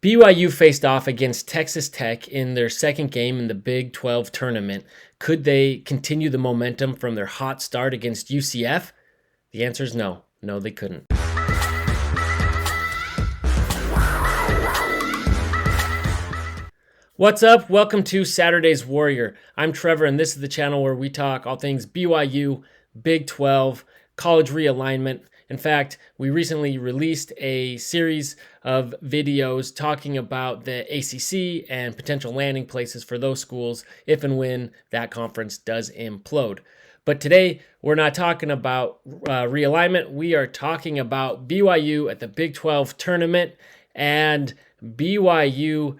BYU faced off against Texas Tech in their second game in the Big 12 tournament. Could they continue the momentum from their hot start against UCF? The answer is no. No, they couldn't. What's up? Welcome to Saturday's Warrior. I'm Trevor, and this is the channel where we talk all things BYU, Big 12, college realignment. In fact, we recently released a series of videos talking about the ACC and potential landing places for those schools if and when that conference does implode. But today, we're not talking about realignment. We are talking about BYU at the Big 12 tournament, and BYU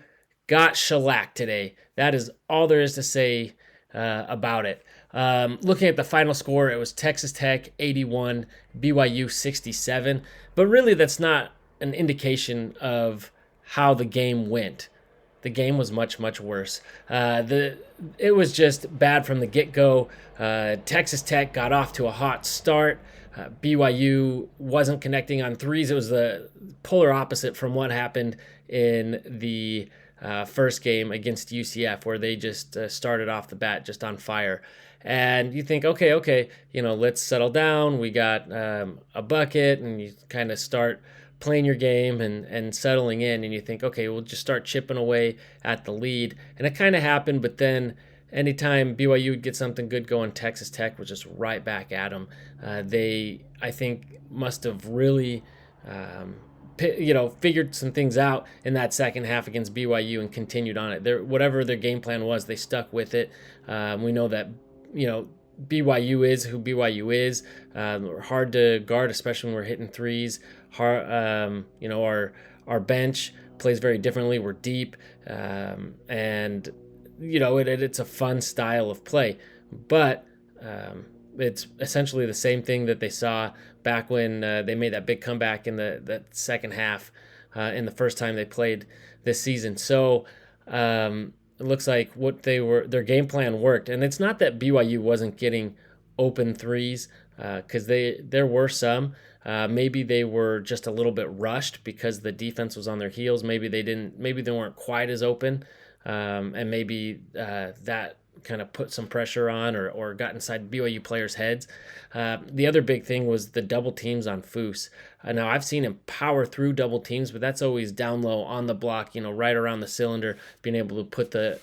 got shellacked today. That is all there is to say about it. Looking at the final score, it was Texas Tech 81, BYU 67. But really, that's not an indication of how the game went. The game was much, much worse. It was just bad from the get-go. Texas Tech got off to a hot start. BYU wasn't connecting on threes. It was the polar opposite from what happened in the first game against UCF, where they just started off the bat just on fire. And you think, okay, let's settle down. We got a bucket, and you kind of start playing your game and settling in, and you think, okay, we'll just start chipping away at the lead. And it kind of happened, but then anytime BYU would get something good going, Texas Tech was just right back at them. They, I think, must have really figured some things out in that second half against BYU and continued on it. Whatever their game plan was, they stuck with it. We know that, BYU is who BYU is. Hard to guard, especially when we're hitting threes. Our bench plays very differently. We're deep, and it's a fun style of play. But it's essentially the same thing that they saw back when they made that big comeback in that second half in the first time they played this season. So it looks like their game plan worked. And it's not that BYU wasn't getting open threes, because there were some. Maybe they were just a little bit rushed because the defense was on their heels. Maybe they weren't quite as open, and maybe that kind of put some pressure on or got inside BYU players' heads. The other big thing was the double teams on Foose. Now, I've seen him power through double teams, but that's always down low on the block, right around the cylinder, being able to put the,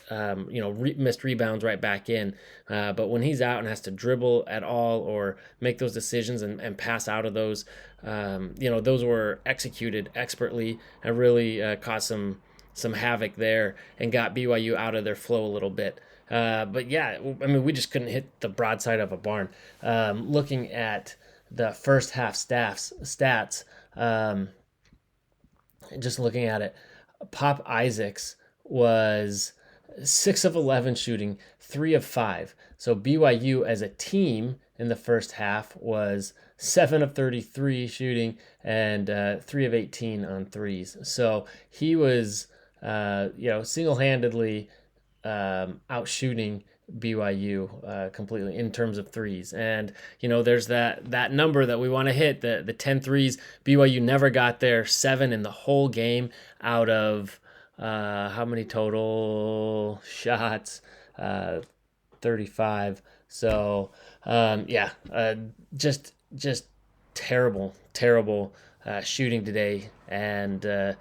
missed rebounds right back in. But when he's out and has to dribble at all or make those decisions and pass out of those, those were executed expertly and really caused some havoc there and got BYU out of their flow a little bit. But yeah, we just couldn't hit the broadside of a barn. Looking at the first half stats, just looking at it, Pop Isaacs was 6 of 11 shooting, 3 of 5. So BYU as a team in the first half was 7 of 33 shooting and 3 of 18 on threes. So he was, single-handedly out shooting BYU completely in terms of threes. And there's that number that we want to hit, the 10 threes. BYU never got there. 7 in the whole game out of how many total shots? 35. So just terrible shooting today. And so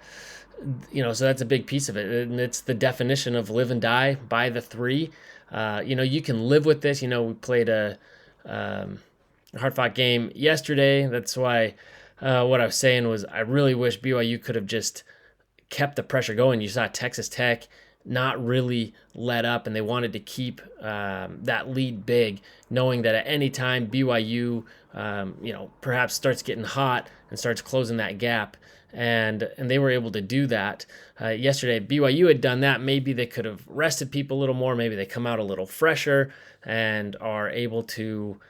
that's a big piece of it. And it's the definition of live and die by the three. You can live with this. We played a hard-fought game yesterday. That's why what I was saying was I really wish BYU could have just kept the pressure going. You saw Texas Tech not really let up, and they wanted to keep that lead big, knowing that at any time BYU, perhaps starts getting hot and starts closing that gap. And they were able to do that yesterday. BYU had done that. Maybe they could have rested people a little more. Maybe they come out a little fresher and are able to,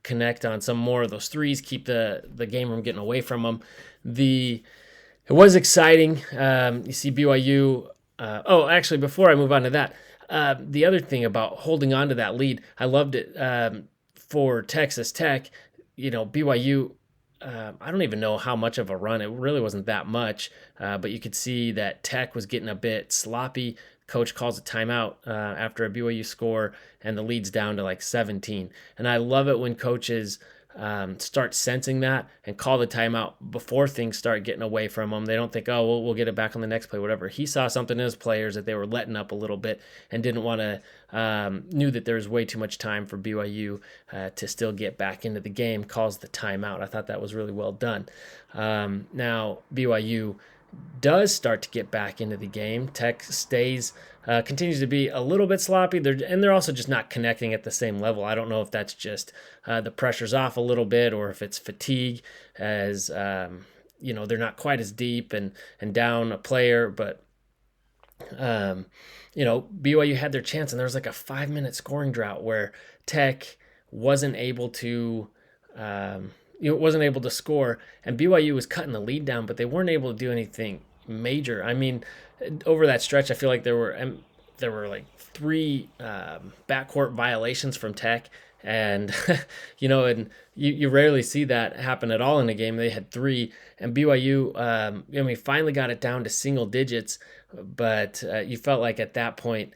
connect on some more of those threes, keep the game from getting away from them. It was exciting. You see BYU. Actually, before I move on to that, the other thing about holding on to that lead, I loved it for Texas Tech. BYU I don't even know how much of a run. It really wasn't that much, but you could see that Tech was getting a bit sloppy. Coach calls a timeout after a BYU score, and the lead's down to like 17. And I love it when coaches start sensing that and call the timeout before things start getting away from them. They don't think, oh, we'll get it back on the next play, whatever. He saw something in his players that they were letting up a little bit and didn't want to, knew that there was way too much time for BYU to still get back into the game, calls the timeout. I thought that was really well done. Now, BYU does start to get back into the game. Tech continues to be a little bit sloppy. They're also just not connecting at the same level. I don't know if that's just the pressure's off a little bit or if it's fatigue as, they're not quite as deep and down a player. But, BYU had their chance, and there was like a 5-minute scoring drought where Tech wasn't able to wasn't able to score, and BYU was cutting the lead down, but they weren't able to do anything major. I mean, over that stretch, I feel like there were like 3 backcourt violations from Tech, and and you rarely see that happen at all in a game. They had 3, and BYU, finally got it down to single digits, but you felt like at that point.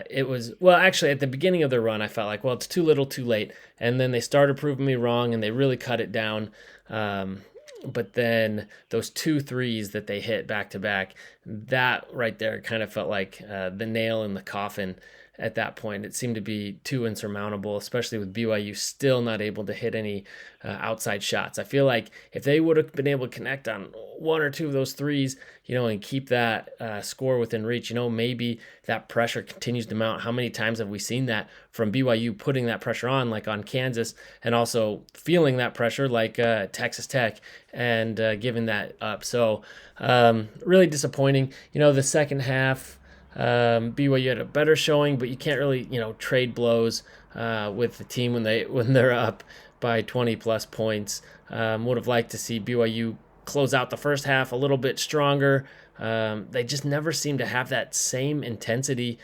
It was, well, actually, at the beginning of their run, I felt like, well, it's too little, too late. And then they started proving me wrong, and they really cut it down. But then those 2 threes that they hit back to back, that right there kind of felt like the nail in the coffin at that point. It seemed to be too insurmountable, especially with BYU still not able to hit any outside shots. I feel like if they would have been able to connect on 1 or 2 of those threes, and keep that score within reach, maybe that pressure continues to mount. How many times have we seen that from BYU putting that pressure on, like on Kansas, and also feeling that pressure like Texas Tech and giving that up? So really disappointing. The second half, BYU had a better showing, but you can't really, trade blows with the team when they're up by 20 plus points. Would have liked to see BYU close out the first half a little bit stronger. They just never seem to have that same intensity,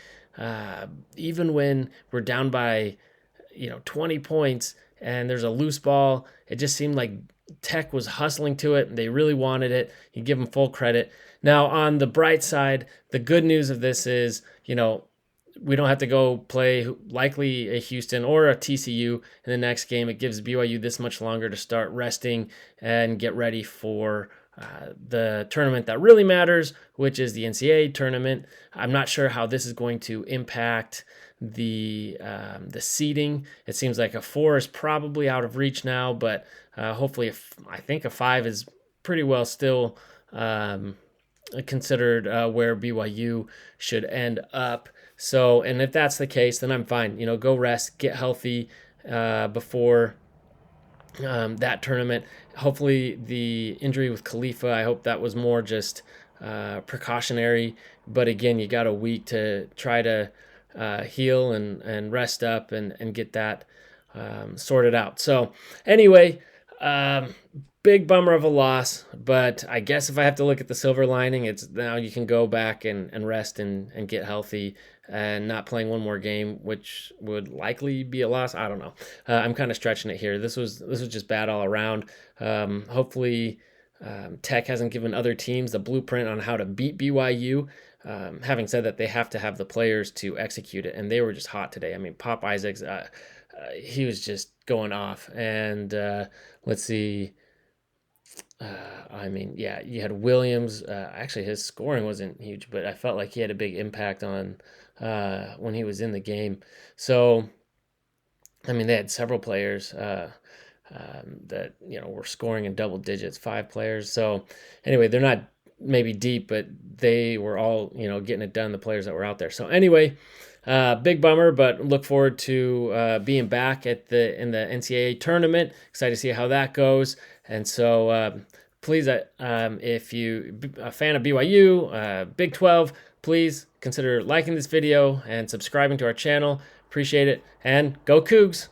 even when we're down by 20 points and there's a loose ball. It just seemed like Tech was hustling to it. They really wanted it. You give them full credit. Now, on the bright side, the good news of this is, we don't have to go play likely a Houston or a TCU in the next game. It gives BYU this much longer to start resting and get ready for the tournament that really matters, which is the NCAA tournament. I'm not sure how this is going to impact the seeding. It seems like a 4 is probably out of reach now, but hopefully, I think a 5 is pretty well still considered where BYU should end up. So, and if that's the case, then I'm fine. Go rest, get healthy before that tournament. Hopefully, the injury with Khalifa, I hope that was more just precautionary. But again, you got a week to try to heal and rest up and get that sorted out. So, anyway, big bummer of a loss, but I guess if I have to look at the silver lining, it's now you can go back and rest and get healthy and not playing one more game, which would likely be a loss. I don't know. I'm kind of stretching it here. This was just bad all around. Hopefully, Tech hasn't given other teams the blueprint on how to beat BYU. Having said that, they have to have the players to execute it, and they were just hot today. I mean, Pop Isaacs, he was just going off. And let's see. You had Williams. Actually, his scoring wasn't huge, but I felt like he had a big impact on when he was in the game. So, they had several players that were scoring in double digits, 5 players. So, anyway, they're not maybe deep, but they were all getting it done. The players that were out there. So, anyway. Big bummer, but look forward to being back in the NCAA tournament. Excited to see how that goes. And so please, if you a fan of BYU, Big 12, please consider liking this video and subscribing to our channel. Appreciate it. And go Cougs!